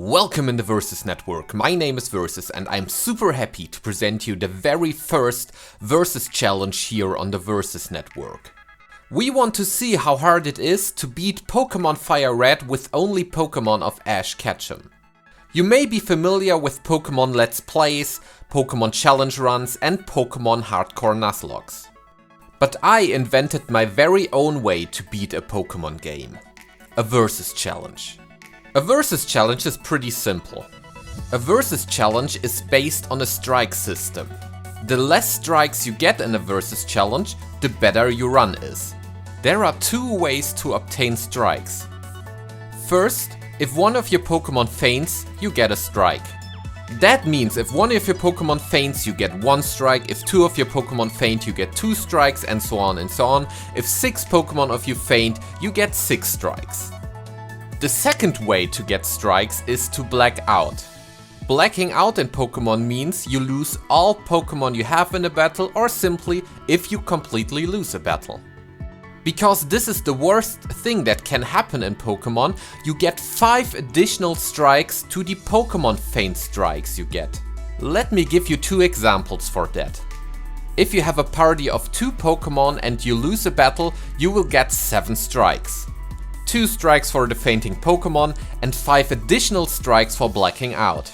Welcome in the Versus Network. My name is Versus and I'm super happy to present you the very first Versus challenge here on the Versus Network. We want to see how hard it is to beat Pokémon Firered with only Pokémon of Ash Ketchum. You may be familiar with Pokémon Let's Plays, Pokémon Challenge Runs and Pokémon Hardcore Nuzlockes. But I invented my very own way to beat a Pokémon game. A Versus challenge. A Versus challenge is pretty simple. A Versus challenge is based on a strike system. The less strikes you get in a Versus challenge, the better your run is. There are two ways to obtain strikes. First, if one of your Pokémon faints, you get a strike. That means if one of your Pokémon faints, you get one strike. If two of your Pokémon faint, you get two strikes, and so on and so on. If 6 Pokémon of you faint, you get 6 strikes. The second way to get strikes is to black out. Blacking out in Pokémon means you lose all Pokémon you have in a battle, or simply if you completely lose a battle. Because this is the worst thing that can happen in Pokémon, you get 5 additional strikes to the Pokémon faint strikes you get. Let me give you 2 examples for that. If you have a party of 2 Pokémon and you lose a battle, you will get 7 strikes. 2 strikes for the fainting Pokémon and 5 additional strikes for blacking out.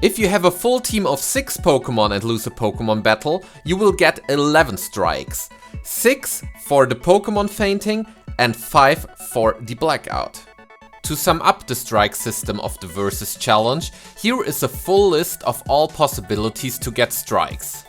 If you have a full team of 6 Pokémon and lose a Pokémon battle, you will get 11 strikes. 6 for the Pokémon fainting and 5 for the blackout. To sum up the strike system of the Versus challenge, here is a full list of all possibilities to get strikes.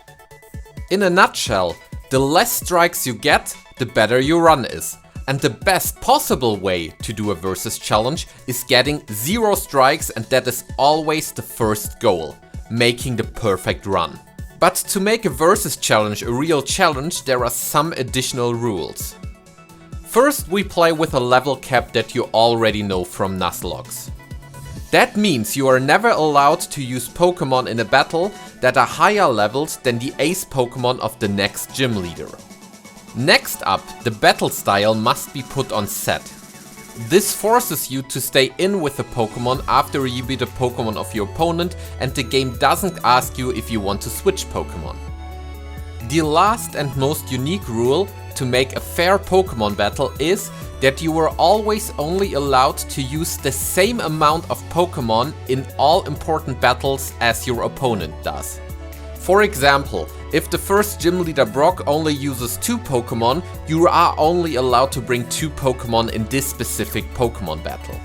In a nutshell, the less strikes you get, the better your run is. And the best possible way to do a Versus challenge is getting 0 strikes, and that is always the first goal, making the perfect run. But to make a Versus challenge a real challenge, there are some additional rules. First, we play with a level cap that you already know from Nuzlockes. That means you are never allowed to use Pokémon in a battle that are higher levels than the ace Pokémon of the next gym leader. Next up, the battle style must be put on set. This forces you to stay in with the Pokémon after you beat a Pokémon of your opponent, and the game doesn't ask you if you want to switch Pokémon. The last and most unique rule to make a fair Pokémon battle is that you are always only allowed to use the same amount of Pokémon in all important battles as your opponent does. For example, if the first gym leader Brock only uses 2 Pokémon, you are only allowed to bring 2 Pokémon in this specific Pokémon battle.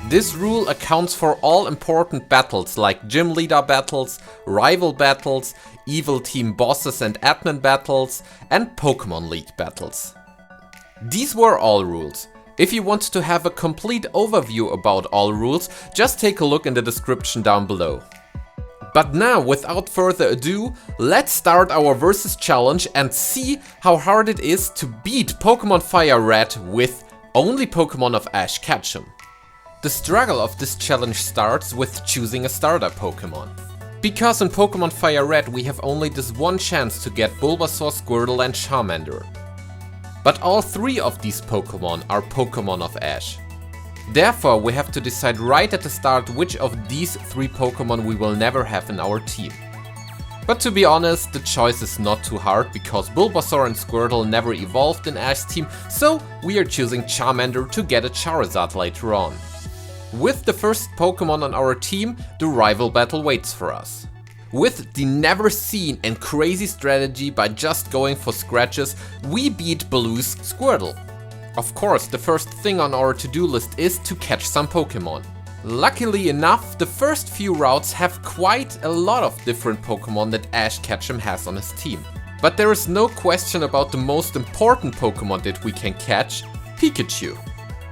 This rule accounts for all important battles like gym leader battles, rival battles, evil team bosses and admin battles, and Pokémon League battles. These were all rules. If you want to have a complete overview about all rules, just take a look in the description down below. But now, without further ado, let's start our Versus challenge and see how hard it is to beat Pokémon Firered with only Pokémon of Ash Ketchum. The struggle of this challenge starts with choosing a starter Pokémon. Because in Pokémon Firered we have only this one chance to get Bulbasaur, Squirtle and Charmander. But all 3 of these Pokémon are Pokémon of Ash. Therefore, we have to decide right at the start which of these 3 Pokémon we will never have in our team. But to be honest, the choice is not too hard, because Bulbasaur and Squirtle never evolved in Ash's team, so we are choosing Charmander to get a Charizard later on. With the first Pokémon on our team, the rival battle waits for us. With the never seen and crazy strategy by just going for scratches, we beat Blue's Squirtle. Of course, the first thing on our to-do list is to catch some Pokémon. Luckily enough, the first few routes have quite a lot of different Pokémon that Ash Ketchum has on his team. But there is no question about the most important Pokémon that we can catch, Pikachu.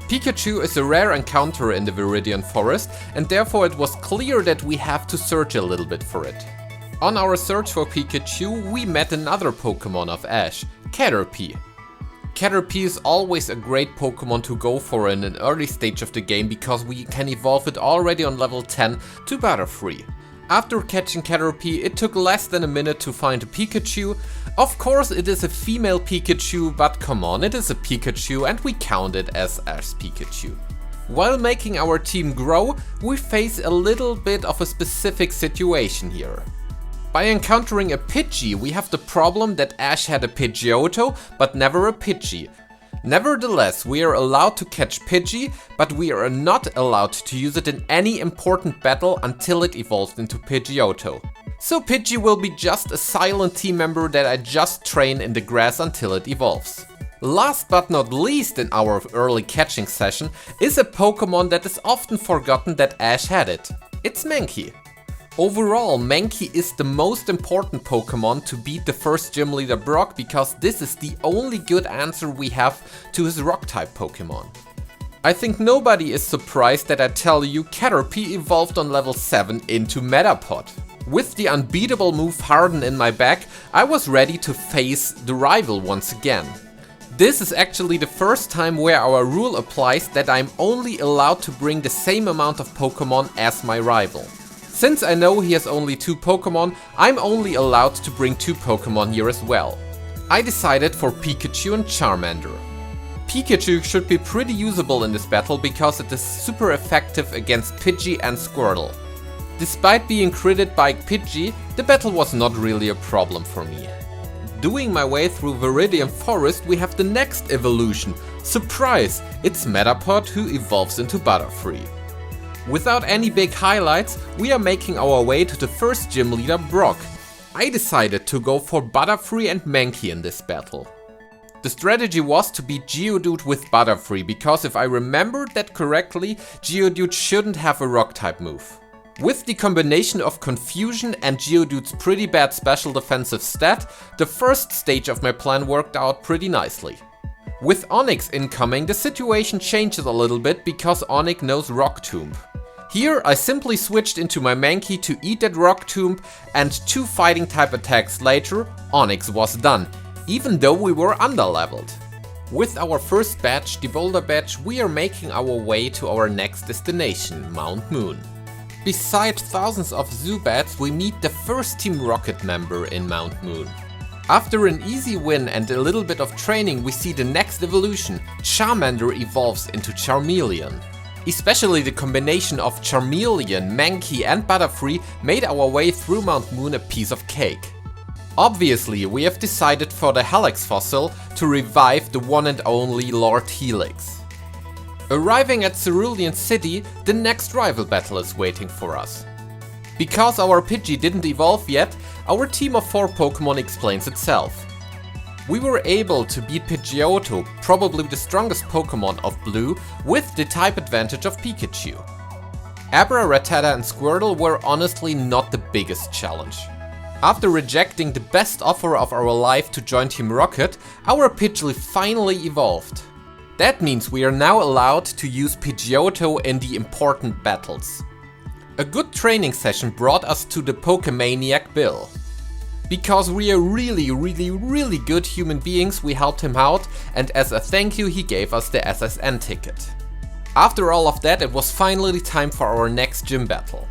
Pikachu is a rare encounter in the Viridian forest, and therefore it was clear that we have to search a little bit for it. On our search for Pikachu, we met another Pokémon of Ash, Caterpie. Caterpie is always a great Pokémon to go for in an early stage of the game, because we can evolve it already on level 10 to Butterfree. After catching Caterpie, it took less than a minute to find a Pikachu. Of course it is a female Pikachu, but come on, it is a Pikachu and we count it as Ash's Pikachu. While making our team grow, we face a little bit of a specific situation here. By encountering a Pidgey, we have the problem that Ash had a Pidgeotto, but never a Pidgey. Nevertheless, we are allowed to catch Pidgey, but we are not allowed to use it in any important battle until it evolves into Pidgeotto. So Pidgey will be just a silent team member that I just train in the grass until it evolves. Last but not least in our early catching session is a Pokémon that is often forgotten that Ash had it. It's Mankey. Overall, Mankey is the most important Pokémon to beat the first gym leader Brock because this is the only good answer we have to his rock-type Pokémon. I think nobody is surprised that I tell you Caterpie evolved on level 7 into Metapod. With the unbeatable move Harden in my back, I was ready to face the rival once again. This is actually the first time where our rule applies that I'm only allowed to bring the same amount of Pokémon as my rival. Since I know he has only 2 Pokémon, I'm only allowed to bring 2 Pokémon here as well. I decided for Pikachu and Charmander. Pikachu should be pretty usable in this battle because it is super effective against Pidgey and Squirtle. Despite being critted by Pidgey, the battle was not really a problem for me. Doing my way through Viridian Forest, we have the next evolution. Surprise! It's Metapod who evolves into Butterfree. Without any big highlights, we are making our way to the first gym leader Brock. I decided to go for Butterfree and Mankey in this battle. The strategy was to beat Geodude with Butterfree because if I remembered that correctly, Geodude shouldn't have a rock-type move. With the combination of Confusion and Geodude's pretty bad special defensive stat, the first stage of my plan worked out pretty nicely. With Onix incoming, the situation changes a little bit because Onix knows Rock Tomb. Here I simply switched into my Mankey to eat that Rock Tomb, and 2 fighting type attacks later, Onix was done, even though we were underleveled. With our first badge, the Boulder Badge, we are making our way to our next destination, Mount Moon. Beside thousands of Zubats, we meet the first Team Rocket member in Mount Moon. After an easy win and a little bit of training, we see the next evolution. Charmander evolves into Charmeleon. Especially the combination of Charmeleon, Mankey and Butterfree made our way through Mount Moon a piece of cake. Obviously, we have decided for the Helix fossil to revive the one and only Lord Helix. Arriving at Vermillion City, the next rival battle is waiting for us. Because our Pidgey didn't evolve yet, our team of 4 Pokémon explains itself. We were able to beat Pidgeotto, probably the strongest Pokémon of Blue, with the type advantage of Pikachu. Abra, Rattata and Squirtle were honestly not the biggest challenge. After rejecting the best offer of our life to join Team Rocket, our Pidgey finally evolved. That means we are now allowed to use Pidgeotto in the important battles. A good training session brought us to the Pokemaniac Bill. Because we are really good human beings, we helped him out, and as a thank you he gave us the SSN ticket. After all of that, it was finally time for our next gym battle.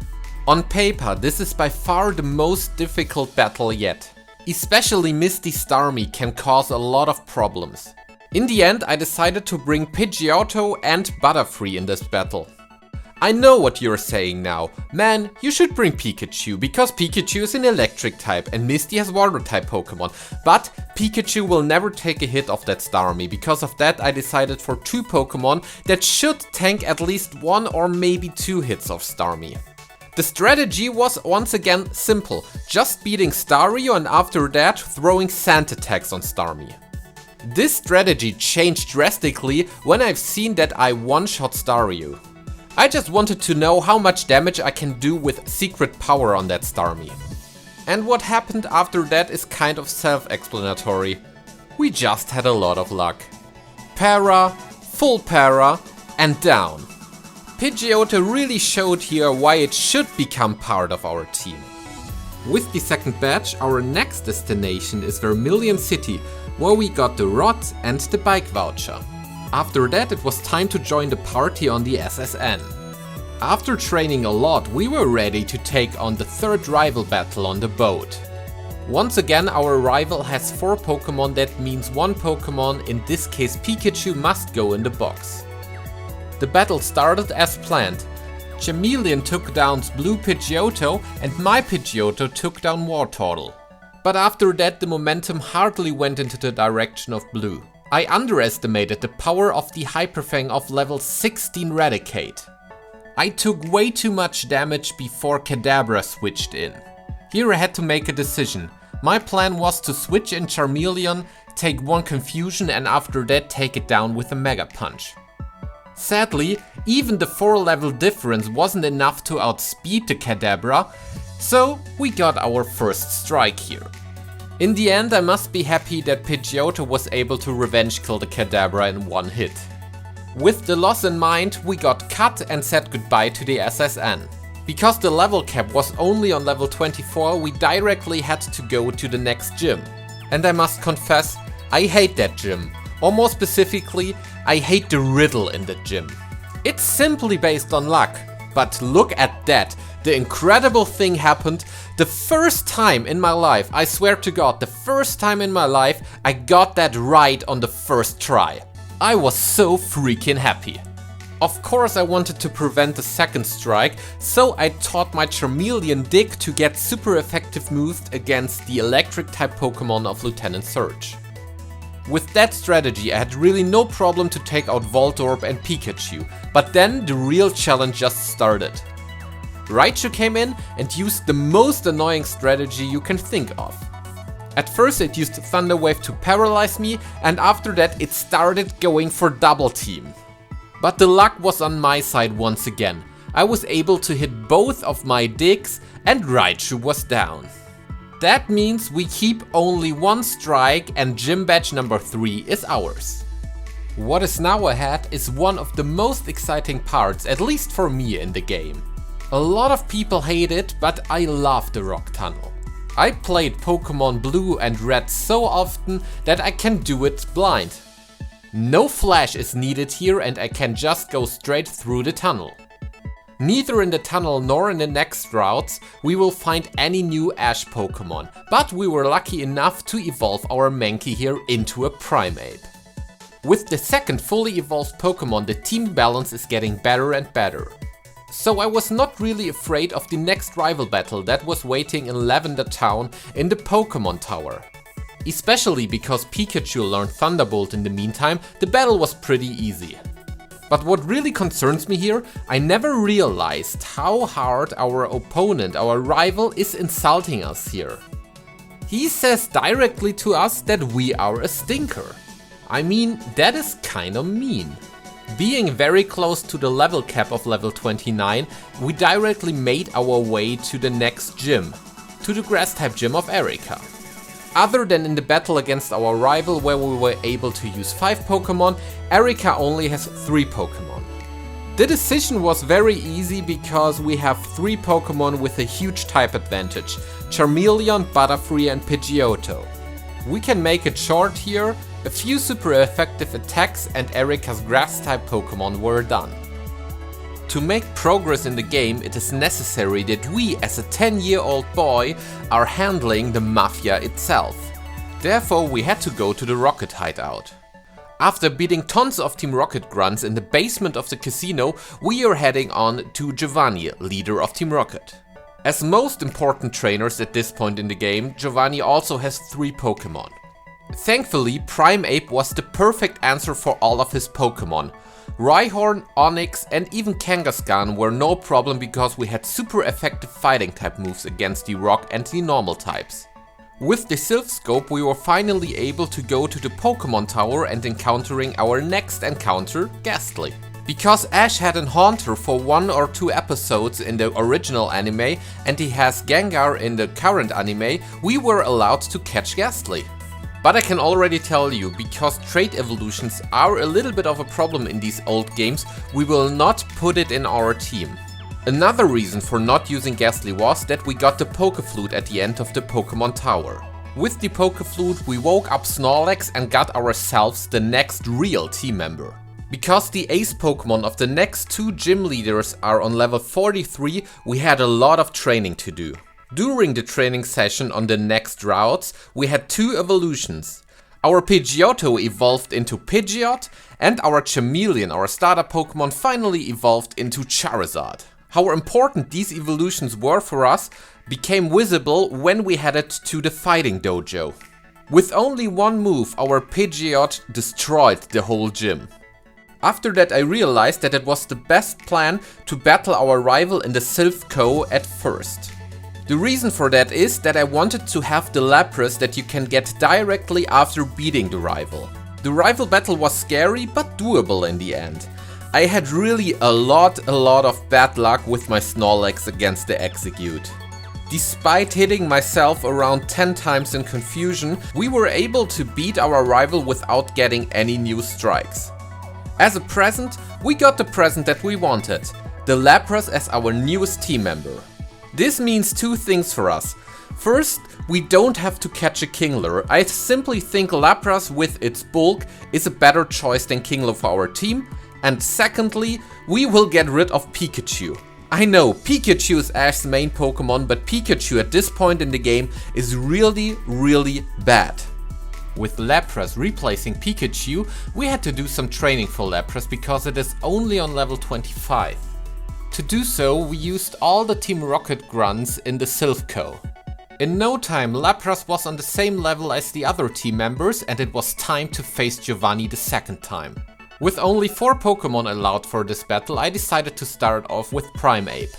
On paper, this is by far the most difficult battle yet. Especially Misty Starmie can cause a lot of problems. In the end, I decided to bring Pidgeotto and Butterfree in this battle. I know what you're saying now. Man, you should bring Pikachu, because Pikachu is an electric type and Misty has water type Pokemon. But Pikachu will never take a hit of that Starmie. Because of that, I decided for 2 Pokemon that should tank at least 1 or maybe 2 hits of Starmie. The strategy was once again simple, just beating Staryu and after that throwing sand attacks on Starmie. This strategy changed drastically when I've seen that I one-shot Staryu. I just wanted to know how much damage I can do with secret power on that Starmie. And what happened after that is kind of self-explanatory. We just had a lot of luck. Para, full para, and down. Pidgeotto really showed here why it should become part of our team. With the second badge, our next destination is Vermillion City, where we got the rod and the bike voucher. After that, it was time to join the party on the SSN. After training a lot, we were ready to take on the third rival battle on the boat. Once again, our rival has 4 Pokémon, that means 1 Pokémon, in this case Pikachu, must go in the box. The battle started as planned. Vermillion took down Blue Pidgeotto and my Pidgeotto took down Wartortle. But after that the momentum hardly went into the direction of Blue. I underestimated the power of the Hyper Fang of level 16 Raticate. I took way too much damage before Kadabra switched in. Here I had to make a decision. My plan was to switch in Vermillion, take one Confusion and after that take it down with a Mega Punch. Sadly, even the 4 level difference wasn't enough to outspeed the Kadabra, so we got our first strike here. In the end, I must be happy that Pidgeotto was able to revenge kill the Kadabra in one hit. With the loss in mind, we got cut and said goodbye to the SSN. Because the level cap was only on level 24, we directly had to go to the next gym. And I must confess, I hate that gym. Or more specifically, I hate the riddle in that gym. It's simply based on luck. But look at that, the incredible thing happened. The first time in my life, I swear to God, the first time in my life, I got that right on the first try. I was so freaking happy. Of course I wanted to prevent the second strike, so I taught my Vermillion Dig to get super effective moves against the electric type Pokemon of Lieutenant Surge. With that strategy I had really no problem to take out Voltorb and Pikachu, but then the real challenge just started. Raichu came in and used the most annoying strategy you can think of. At first it used Thunder Wave to paralyze me and after that it started going for double team. But the luck was on my side once again. I was able to hit both of my digs and Raichu was down. That means we keep only one strike and gym badge number 3 is ours. What is now ahead is one of the most exciting parts, at least for me in the game. A lot of people hate it, but I love the rock tunnel. I played Pokémon Blue and Red so often that I can do it blind. No flash is needed here and I can just go straight through the tunnel. Neither in the tunnel nor in the next routes we will find any new Ash Pokémon, but we were lucky enough to evolve our Mankey here into a Primeape. With the second fully evolved Pokémon, the team balance is getting better and better. So I was not really afraid of the next rival battle that was waiting in Lavender Town in the Pokémon Tower. Especially because Pikachu learned Thunderbolt in the meantime, the battle was pretty easy. But what really concerns me here, I never realized how hard our opponent, our rival, is insulting us here. He says directly to us that we are a stinker. I mean, that is kinda mean. Being very close to the level cap of level 29, we directly made our way to the next gym, to the grass type gym of Erika. Other than in the battle against our rival where we were able to use 5 Pokemon, Erika only has 3 Pokemon. The decision was very easy because we have 3 Pokemon with a huge type advantage, Vermillion, Butterfree and Pidgeotto. We can make it short here, a few super effective attacks and Erika's grass type Pokemon were done. To make progress in the game, it is necessary that we, as a 10-year-old boy, are handling the Mafia itself. Therefore we had to go to the Rocket hideout. After beating tons of Team Rocket grunts in the basement of the casino, we are heading on to Giovanni, leader of Team Rocket. As most important trainers at this point in the game, Giovanni also has 3 Pokemon. Thankfully, Primeape was the perfect answer for all of his Pokemon. Rhyhorn, Onix and even Kangaskhan were no problem because we had super effective fighting type moves against the rock and the normal types. With the Silph Scope we were finally able to go to the Pokémon Tower and encountering our next encounter, Ghastly. Because Ash had a Haunter for 1 or 2 episodes in the original anime and he has Gengar in the current anime, we were allowed to catch Ghastly. But I can already tell you, because trait evolutions are a little bit of a problem in these old games, we will not put it in our team. Another reason for not using Ghastly was that we got the Pokeflute at the end of the Pokémon Tower. With the Pokeflute we woke up Snorlax and got ourselves the next real team member. Because the ace Pokemon of the next 2 gym leaders are on level 43, we had a lot of training to do. During the training session on the next routes, we had 2 evolutions. Our Pidgeotto evolved into Pidgeot, and our Charmeleon, our starter Pokemon, finally evolved into Charizard. How important these evolutions were for us became visible when we headed to the fighting dojo. With only one move, our Pidgeot destroyed the whole gym. After that I realized that it was the best plan to battle our rival in the Silph Co at first. The reason for that is that I wanted to have the Lapras that you can get directly after beating the rival. The rival battle was scary but doable in the end. I had really a lot of bad luck with my Snorlax against the Execute. Despite hitting myself around 10 times in confusion, we were able to beat our rival without getting any new strikes. As a present, we got the present that we wanted, the Lapras as our newest team member. This means two things for us. First, we don't have to catch a Kingler. I simply think Lapras with its bulk is a better choice than Kingler for our team. And secondly, we will get rid of Pikachu. I know, Pikachu is Ash's main Pokemon, but Pikachu at this point in the game is really bad. With Lapras replacing Pikachu, we had to do some training for Lapras because it is only on level 25. To do so, we used all the Team Rocket grunts in the Silph Co. In no time, Lapras was on the same level as the other team members and it was time to face Giovanni the second time. With only 4 Pokemon allowed for this battle, I decided to start off with Primeape.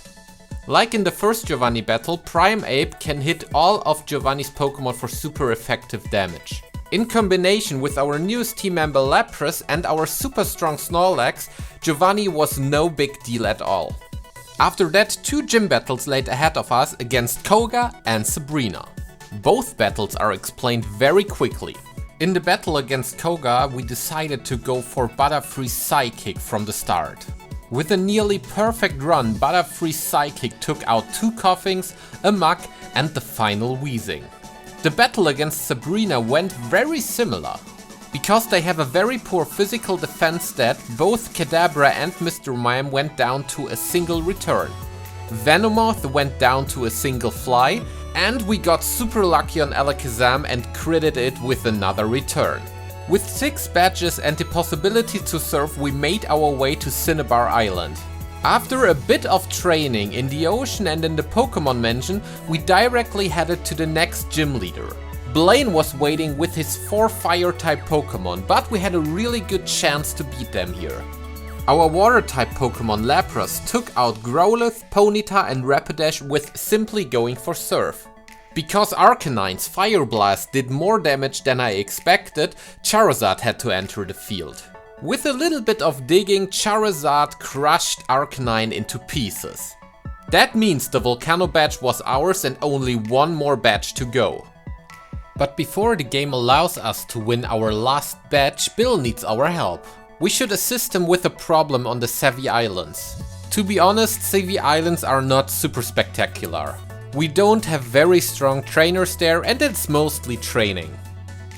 Like in the first Giovanni battle, Primeape can hit all of Giovanni's Pokemon for super effective damage. In combination with our newest team member Lapras and our super strong Snorlax, Giovanni was no big deal at all. After that, 2 gym battles laid ahead of us against Koga and Sabrina. Both battles are explained very quickly. In the battle against Koga, we decided to go for Butterfree's Psychic from the start. With a nearly perfect run, Butterfree's Psychic took out 2 Coughings, a Muk and the final Wheezing. The battle against Sabrina went very similar. Because they have a very poor physical defense stat, both Kadabra and Mr. Mime went down to a single return. Venomoth went down to a single fly, and we got super lucky on Alakazam and critted it with another return. With 6 badges and the possibility to surf, we made our way to Cinnabar Island. After a bit of training in the ocean and in the Pokemon Mansion, we directly headed to the next gym leader. Blaine was waiting with his 4 Fire-type Pokemon, but we had a really good chance to beat them here. Our Water-type Pokemon Lapras took out Growlithe, Ponyta and Rapidash with simply going for Surf. Because Arcanine's Fire Blast did more damage than I expected, Charizard had to enter the field. With a little bit of digging, Charizard crushed Arcanine into pieces. That means the Volcano badge was ours and only 1 more badge to go. But before the game allows us to win our last badge, Bill needs our help. We should assist him with a problem on the Savvy Islands. To be honest, Savvy Islands are not super spectacular. We don't have very strong trainers there and it's mostly training.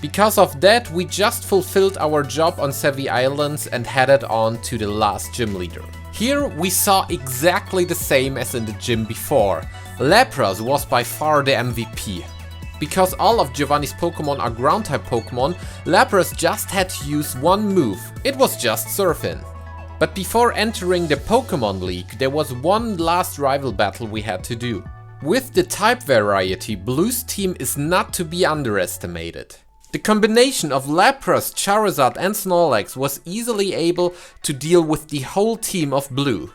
Because of that, we just fulfilled our job on Savvy Islands and headed on to the last gym leader. Here we saw exactly the same as in the gym before. Lapras was by far the MVP. Because all of Giovanni's Pokemon are ground-type Pokemon, Lapras just had to use 1 move. It was just Surfing. But before entering the Pokemon League, there was one last rival battle we had to do. With the type variety, Blue's team is not to be underestimated. The combination of Lapras, Charizard and Snorlax was easily able to deal with the whole team of Blue.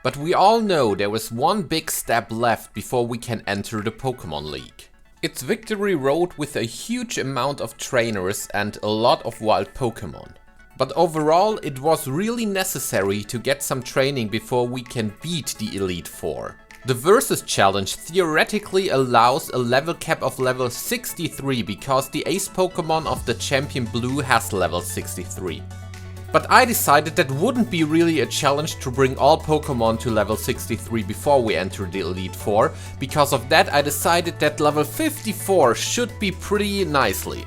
But we all know there is one big step left before we can enter the Pokemon League. It's Victory Road with a huge amount of trainers and a lot of wild Pokemon. But overall, it was really necessary to get some training before we can beat the Elite Four. The Versus Challenge theoretically allows a level cap of level 63 because the ace Pokemon of the champion Blue has level 63. But I decided that wouldn't be really a challenge to bring all Pokemon to level 63 before we enter the Elite Four. Because of that, I decided that level 54 should be pretty nicely.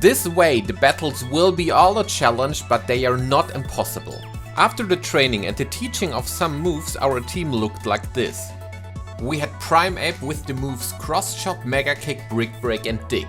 This way the battles will be all a challenge, but they are not impossible. After the training and the teaching of some moves, our team looked like this. We had Primeape with the moves Cross Chop, Mega Kick, Brick Break and Dig.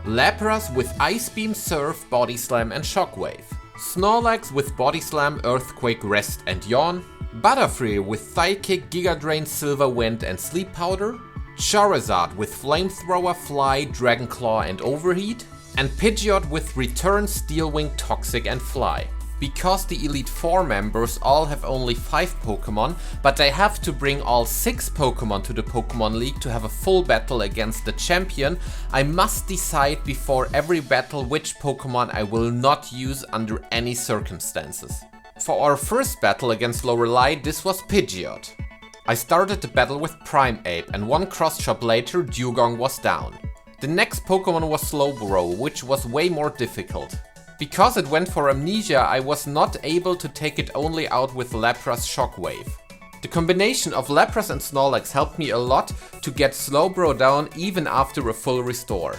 Lapras with Ice Beam, Surf, Body Slam and Shockwave. Snorlax with Body Slam, Earthquake, Rest and Yawn. Butterfree with Psychic, Giga Drain, Silver Wind and Sleep Powder. Charizard with Flamethrower, Fly, Dragon Claw and Overheat. And Pidgeot with Return, Steel Wing, Toxic and Fly. Because the Elite Four members all have only 5 Pokémon, but they have to bring all 6 Pokémon to the Pokémon League to have a full battle against the champion, I must decide before every battle which Pokémon I will not use under any circumstances. For our first battle against Lorelei, this was Pidgeot. I started the battle with Primeape, and one cross chop later Dugong was down. The next Pokémon was Slowbro, which was way more difficult. Because it went for Amnesia, I was not able to take it only out with Lapras Shockwave. The combination of Lapras and Snorlax helped me a lot to get Slowbro down even after a full restore.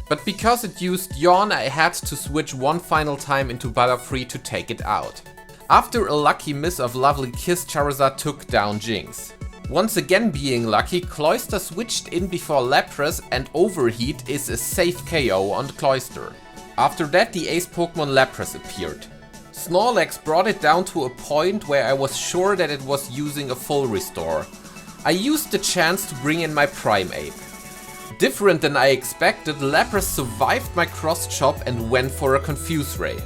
But because it used Yawn, I had to switch one final time into Butterfree to take it out. After a lucky miss of Lovely Kiss, Charizard took down Jinx. Once again being lucky, Cloyster switched in before Lapras and Overheat is a safe KO on Cloyster. After that, the ace Pokémon Lapras appeared. Snorlax brought it down to a point where I was sure that it was using a full restore. I used the chance to bring in my Primeape. Different than I expected, Lapras survived my cross chop and went for a Confuse Ray.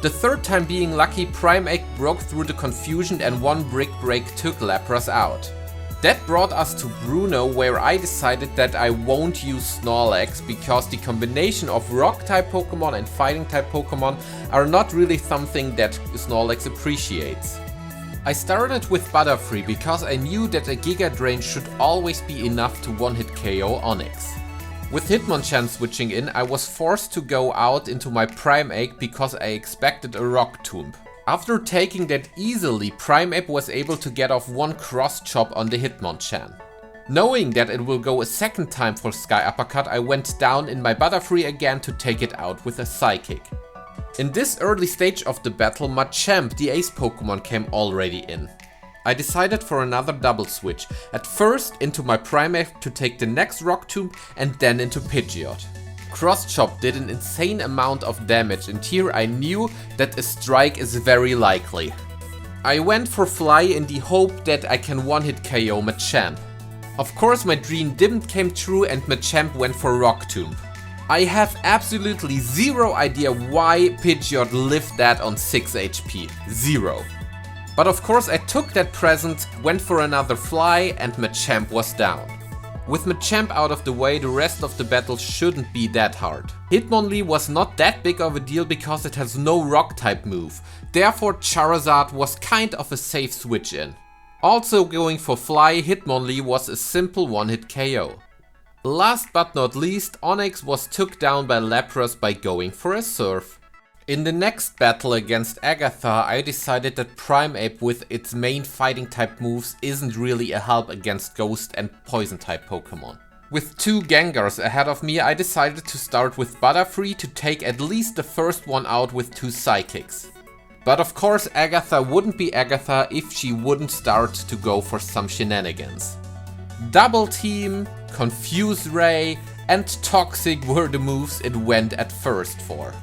The third time being lucky, Primeape broke through the confusion and one Brick Break took Lapras out. That brought us to Bruno, where I decided that I won't use Snorlax because the combination of Rock-type Pokémon and Fighting-type Pokémon are not really something that Snorlax appreciates. I started with Butterfree because I knew that a Giga Drain should always be enough to one-hit KO Onix. With Hitmonchan switching in, I was forced to go out into my Primeape because I expected a Rock Tomb. After taking that easily, Primeape was able to get off one cross chop on the Hitmonchan. Knowing that it will go a second time for Sky Uppercut, I went down in my Butterfree again to take it out with a Psychic. In this early stage of the battle, Machamp, the ace Pokémon, came already in. I decided for another double switch, at first into my Primeape to take the next Rock Tomb and then into Pidgeot. Cross Chop did an insane amount of damage and here I knew that a strike is very likely. I went for Fly in the hope that I can one-hit KO Machamp. Of course my dream didn't come true and Machamp went for Rock Tomb. I have absolutely zero idea why Pidgeot lived that on 6 HP. Zero. But of course I took that present, went for another Fly and Machamp was down. With Machamp out of the way, the rest of the battle shouldn't be that hard. Hitmonlee was not that big of a deal because it has no rock type move, therefore Charizard was kind of a safe switch in. Also going for Fly, Hitmonlee was a simple one-hit KO. Last but not least, Onix was took down by Lapras by going for a Surf. In the next battle against Agatha, I decided that Primeape with its main fighting type moves isn't really a help against ghost and poison type Pokémon. With 2 Gengars ahead of me, I decided to start with Butterfree to take at least the first one out with 2 Psychics. But of course Agatha wouldn't be Agatha if she wouldn't start to go for some shenanigans. Double Team, Confuse Ray and Toxic were the moves it went at first for.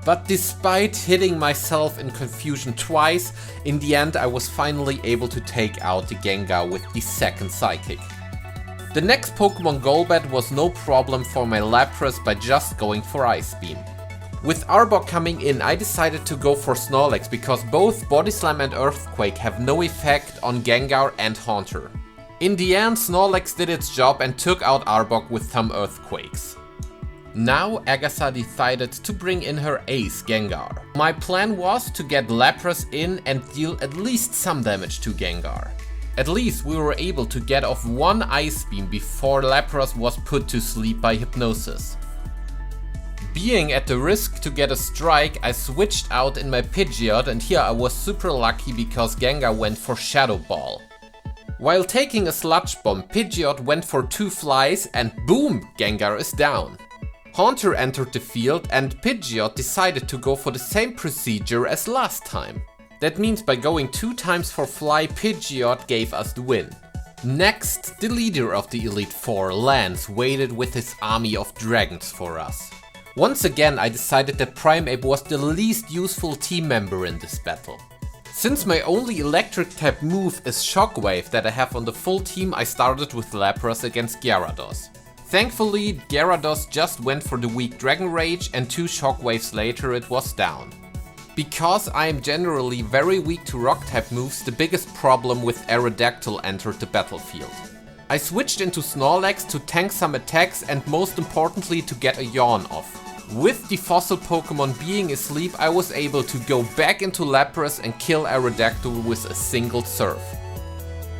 But despite hitting myself in confusion twice, in the end I was finally able to take out the Gengar with the second Psychic. The next Pokémon Golbat was no problem for my Lapras by just going for Ice Beam. With Arbok coming in, I decided to go for Snorlax because both Body Slam and Earthquake have no effect on Gengar and Haunter. In the end, Snorlax did its job and took out Arbok with some Earthquakes. Now Agatha decided to bring in her ace Gengar. My plan was to get Lapras in and deal at least some damage to Gengar. At least we were able to get off one Ice Beam before Lapras was put to sleep by hypnosis. Being at the risk to get a strike, I switched out in my Pidgeot and here I was super lucky because Gengar went for Shadow Ball. While taking a Sludge Bomb, Pidgeot went for 2 Flies and boom, Gengar is down. Haunter entered the field and Pidgeot decided to go for the same procedure as last time. That means by going 2 times for Fly, Pidgeot gave us the win. Next, the leader of the Elite Four, Lance, waited with his army of dragons for us. Once again I decided that Primeape was the least useful team member in this battle. Since my only electric type move is Shockwave that I have on the full team, I started with Lapras against Gyarados. Thankfully, Gyarados just went for the weak Dragon Rage and 2 Shockwaves later it was down. Because I am generally very weak to rock type moves, the biggest problem with Aerodactyl entered the battlefield. I switched into Snorlax to tank some attacks and most importantly to get a yawn off. With the fossil Pokemon being asleep, I was able to go back into Lapras and kill Aerodactyl with a single Surf.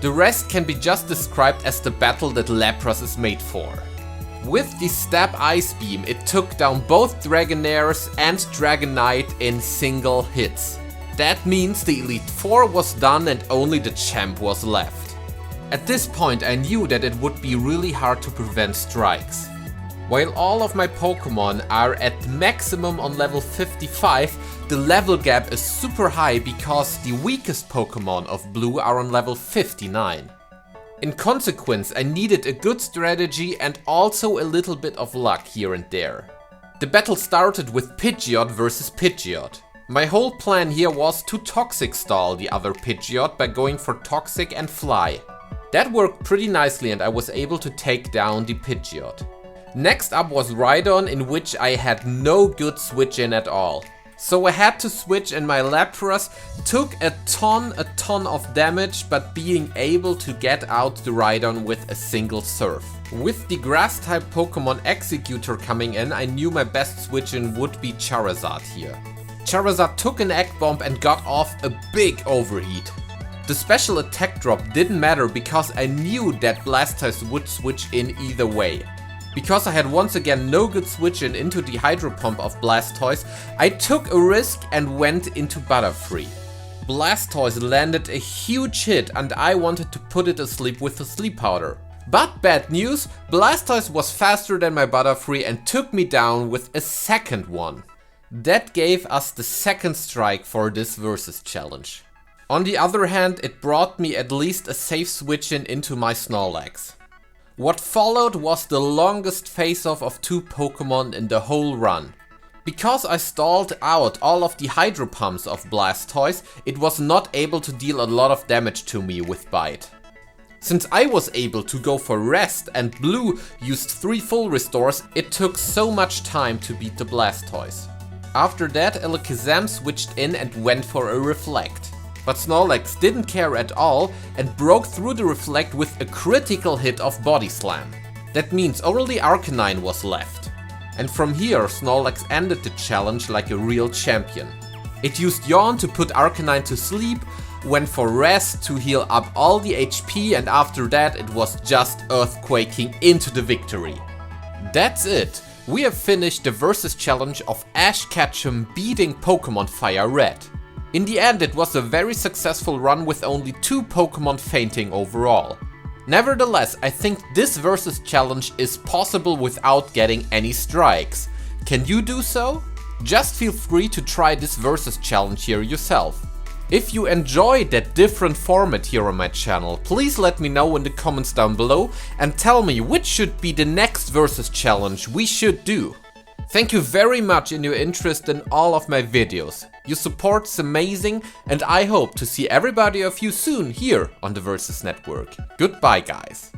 The rest can be just described as the battle that Lapras is made for. With the Stab Ice Beam, it took down both Dragonairs and Dragonite in single hits. That means the Elite Four was done and only the champ was left. At this point I knew that it would be really hard to prevent strikes. While all of my Pokemon are at maximum on level 55, the level gap is super high because the weakest Pokemon of Blue are on level 59. In consequence, I needed a good strategy and also a little bit of luck here and there. The battle started with Pidgeot versus Pidgeot. My whole plan here was to Toxic stall the other Pidgeot by going for Toxic and Fly. That worked pretty nicely and I was able to take down the Pidgeot. Next up was Rhydon, in which I had no good switch in at all. So I had to switch and my Lapras took a ton of damage, but being able to get out the Rhydon with a single Surf. With the grass type Pokemon Executor coming in, I knew my best switch in would be Charizard here. Charizard took an Egg Bomb and got off a big overheat. The special attack drop didn't matter because I knew that Blastoise would switch in either way. Because I had once again no good switch in into the Hydro Pump of Blastoise, I took a risk and went into Butterfree. Blastoise landed a huge hit and I wanted to put it asleep with the Sleep Powder. But bad news, Blastoise was faster than my Butterfree and took me down with a second one. That gave us the second strike for this versus challenge. On the other hand, it brought me at least a safe switch in into my Snorlax. What followed was the longest face-off of 2 Pokemon in the whole run. Because I stalled out all of the Hydro Pumps of Blastoise, it was not able to deal a lot of damage to me with Bite. Since I was able to go for Rest and Blue used 3 full restores, it took so much time to beat the Blastoise. After that, Alakazam switched in and went for a Reflect. But Snorlax didn't care at all and broke through the Reflect with a critical hit of Body Slam. That means only Arcanine was left. And from here Snorlax ended the challenge like a real champion. It used Yawn to put Arcanine to sleep, went for Rest to heal up all the HP, and after that it was just earthquaking into the victory. That's it! We have finished the versus challenge of Ash Ketchum beating Pokémon Firered. In the end it was a very successful run with only 2 Pokemon fainting overall. Nevertheless, I think this versus challenge is possible without getting any strikes. Can you do so? Just feel free to try this versus challenge here yourself. If you enjoyed that different format here on my channel, please let me know in the comments down below and tell me which should be the next versus challenge we should do. Thank you very much in your interest in all of my videos. Your support's amazing and I hope to see everybody of you soon here on the Versus Network. Goodbye guys.